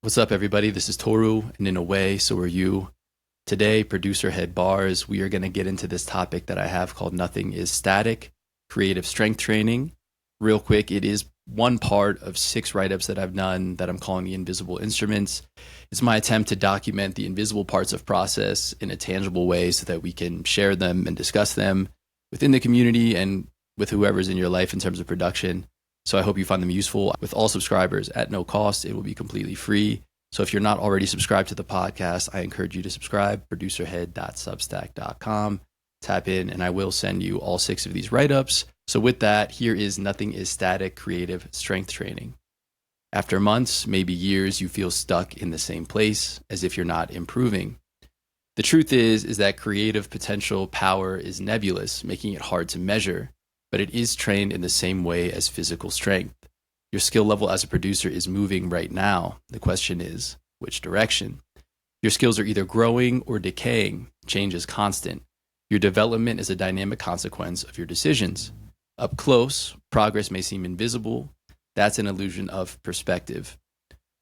What's up, everybody? This is Toru, and in a way, so are you. Today, producer head bars, we are going to get into this topic that I have called Nothing is Static, Creative Strength Training. Real quick, it is one part of 6 write-ups that I've done that I'm calling the invisible instruments. It's my attempt to document the invisible parts of process in a tangible way so that we can share them and discuss them within the community and with whoever's in your life in terms of production. So I hope you find them useful. With all subscribers at no cost, it will be completely free. So if you're not already subscribed to the podcast, I encourage you to subscribe, producerhead.substack.com. Tap in and I will send you all 6 of these write-ups. So with that, here is Nothing is Static Creative Strength Training. After months, maybe years, you feel stuck in the same place as if you're not improving. The truth is that creative potential power is nebulous, making it hard to measure. But it is trained in the same way as physical strength. Your skill level as a producer is moving right now. The question is, which direction? Your skills are either growing or decaying. Change is constant. Your development is a dynamic consequence of your decisions. Up close, progress may seem invisible. That's an illusion of perspective.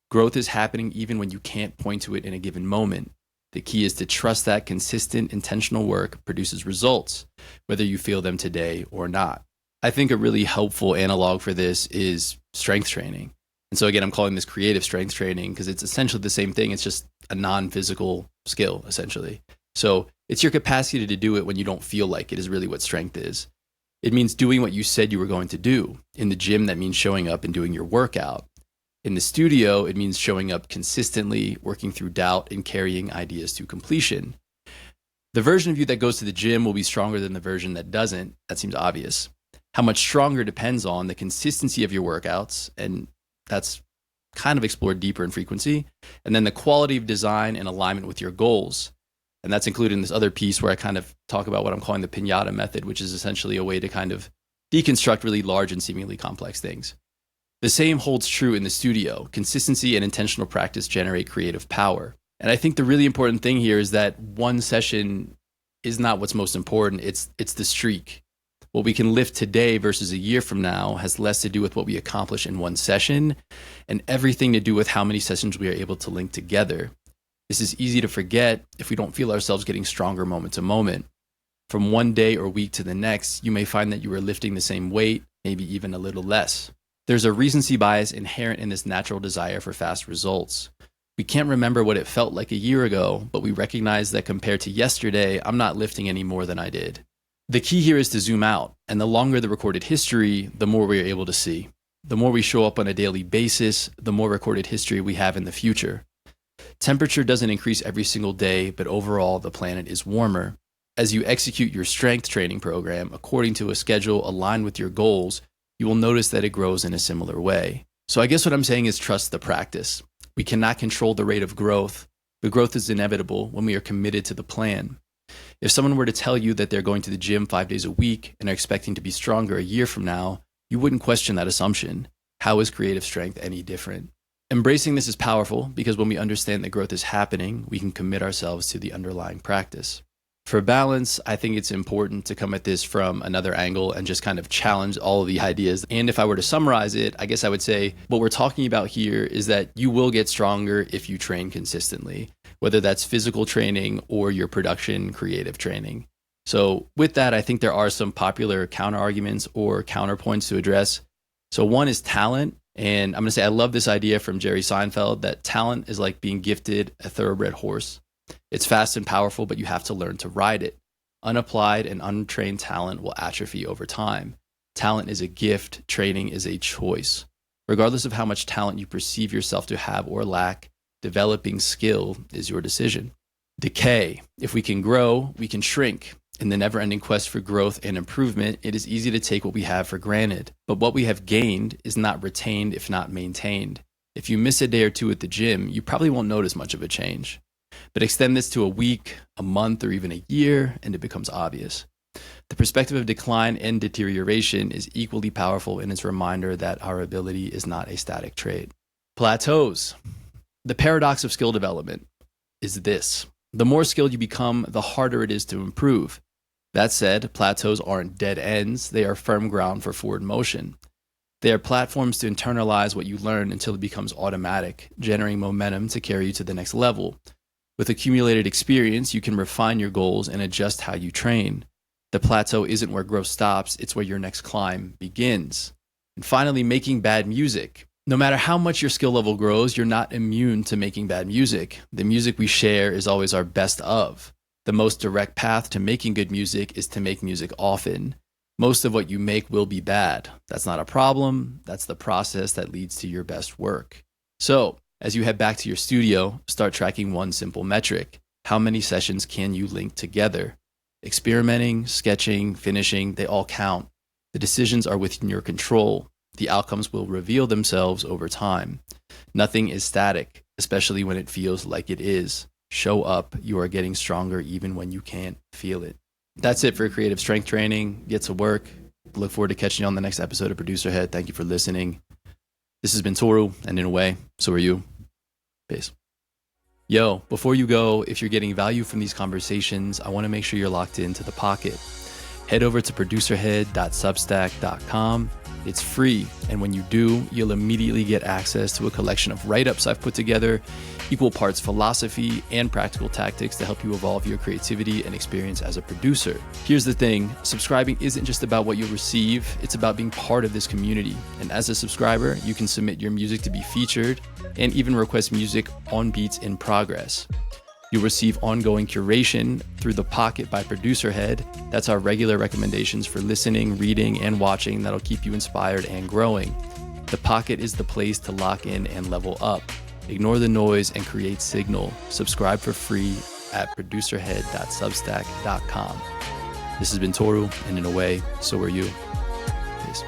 Growth is happening even when you can't point to it in a given moment. The key is to trust that consistent, intentional work produces results, whether you feel them today or not. I think a really helpful analog for this is strength training. And so again, I'm calling this creative strength training because it's essentially the same thing. It's just a non-physical skill, essentially. So it's your capacity to do it when you don't feel like it is really what strength is. It means doing what you said you were going to do. In the gym, that means showing up and doing your workout. In the studio, it means showing up consistently, working through doubt, and carrying ideas to completion. The version of you that goes to the gym will be stronger than the version that doesn't. That seems obvious. How much stronger depends on the consistency of your workouts, and that's kind of explored deeper in frequency, and then the quality of design and alignment with your goals. And that's included in this other piece where I kind of talk about what I'm calling the pinata method, which is essentially a way to kind of deconstruct really large and seemingly complex things. The same holds true in the studio. Consistency and intentional practice generate creative power. And I think the really important thing here is that one session is not what's most important. It's the streak. What we can lift today versus a year from now has less to do with what we accomplish in one session and everything to do with how many sessions we are able to link together. This is easy to forget if we don't feel ourselves getting stronger moment to moment. From one day or week to the next, you may find that you are lifting the same weight, maybe even a little less. There's a recency bias inherent in this natural desire for fast results. We can't remember what it felt like a year ago, but we recognize that compared to yesterday, I'm not lifting any more than I did. The key here is to zoom out, and the longer the recorded history, the more we are able to see. The more we show up on a daily basis, the more recorded history we have in the future. Temperature doesn't increase every single day, but overall, the planet is warmer. As you execute your strength training program according to a schedule aligned with your goals, you will notice that it grows in a similar way. So I guess what I'm saying is trust the practice. We cannot control the rate of growth, but growth is inevitable when we are committed to the plan. If someone were to tell you that they're going to the gym 5 days a week and are expecting to be stronger a year from now, you wouldn't question that assumption. How is creative strength any different? Embracing this is powerful because when we understand that growth is happening, we can commit ourselves to the underlying practice. For balance, I think it's important to come at this from another angle and just kind of challenge all of the ideas. And if I were to summarize it, I guess I would say what we're talking about here is that you will get stronger if you train consistently, whether that's physical training or your production creative training. So with that, I think there are some popular counter arguments or counterpoints to address. So one is talent. And I'm going to say I love this idea from Jerry Seinfeld that talent is like being gifted a thoroughbred horse. It's fast and powerful, but you have to learn to ride it. Unapplied and untrained talent will atrophy over time. Talent is a gift. Training is a choice. Regardless of how much talent you perceive yourself to have or lack, developing skill is your decision. Decay. If we can grow, we can shrink. In the never-ending quest for growth and improvement, it is easy to take what we have for granted. But what we have gained is not retained if not maintained. If you miss a day or two at the gym, you probably won't notice much of a change. But extend this to a week, a month, or even a year, and it becomes obvious. The perspective of decline and deterioration is equally powerful in its reminder that our ability is not a static trait. Plateaus. The paradox of skill development is this. The more skilled you become, the harder it is to improve. That said, plateaus aren't dead ends. They are firm ground for forward motion. They are platforms to internalize what you learn until it becomes automatic, generating momentum to carry you to the next level. With accumulated experience, you can refine your goals and adjust how you train. The plateau isn't where growth stops, it's where your next climb begins. And finally, making bad music. No matter how much your skill level grows, you're not immune to making bad music. The music we share is always our best of. The most direct path to making good music is to make music often. Most of what you make will be bad. That's not a problem. That's the process that leads to your best work. So, as you head back to your studio, start tracking one simple metric. How many sessions can you link together? Experimenting, sketching, finishing, they all count. The decisions are within your control. The outcomes will reveal themselves over time. Nothing is static, especially when it feels like it is. Show up. You are getting stronger even when you can't feel it. That's it for creative strength training. Get to work. Look forward to catching you on the next episode of Producer Head. Thank you for listening. This has been Toru, and in a way, so are you. Peace. Yo, before you go, if you're getting value from these conversations, I want to make sure you're locked into The Pocket. Head over to producerhead.substack.com. It's free, and when you do, you'll immediately get access to a collection of write-ups I've put together, equal parts philosophy and practical tactics to help you evolve your creativity and experience as a producer. Here's the thing, subscribing isn't just about what you'll receive, it's about being part of this community. And as a subscriber, you can submit your music to be featured and even request music on beats in progress. You'll receive ongoing curation through The Pocket by Producer Head. That's our regular recommendations for listening, reading, and watching that'll keep you inspired and growing. The Pocket is the place to lock in and level up. Ignore the noise and create signal. Subscribe for free at producerhead.substack.com. This has been Toru, and in a way, so are you. Peace.